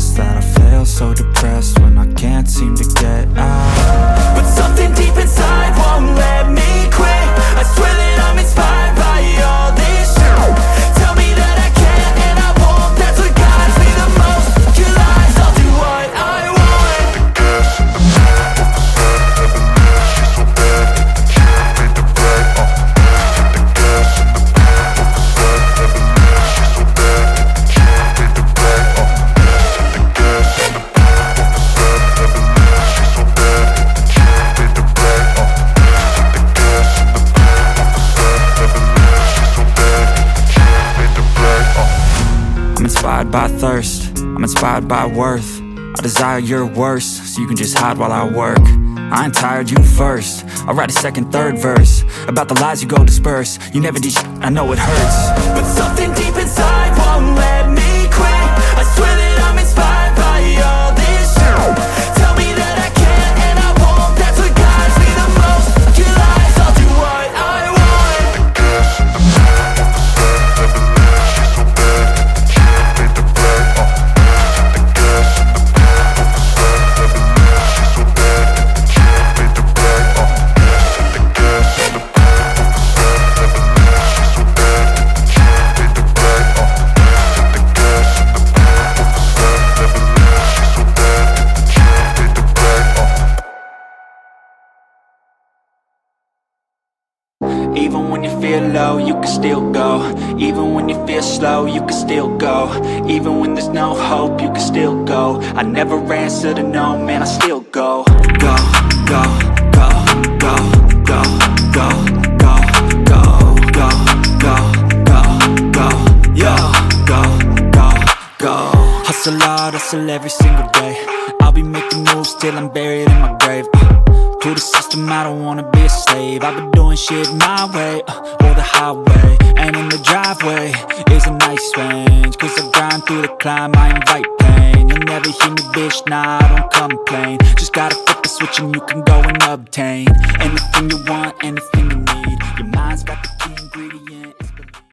confess that I feel so depressed when I can't seem to get out. But something deep inside won't let me quit. I swear that I'm inspired by all this shit. Tell me that I can and I won't. That's what guides me the most. Your lies, I'll do what I want. I'm inspired by thirst, I'm inspired by worth. I desire your worst, so you can just hide while I work. I ain't tired, you first. I'll write a second, third verse about the lies you go disperse. You never did shit, I know it hurts. But something deep inside won't let me quit. I swear that I'm inspired by all this shit. Tell me that I can and I won't. That's what guides me the most. Your lies, I'll do what I want. Even when you feel low, you can still go. Even when you feel slow, you can still go. Even when there's no hope, you can still go. I never answer to no, man, I still go. Go, go, go, go, go, go, go, go, go, go, go, go, yo, go, go, go. Hustle hard, hustle every single day. I'll be making moves till I'm buried in my grave. To the system, I don't wanna be a slave. I've been doing shit my way, or the highway. And in the driveway is a nice range. Cause I grind through the climb, I invite pain. You'll never hear me, bitch, nah, I don't complain. Just gotta flip the switch and you can go and obtain anything you want, anything you need. Your mind's got the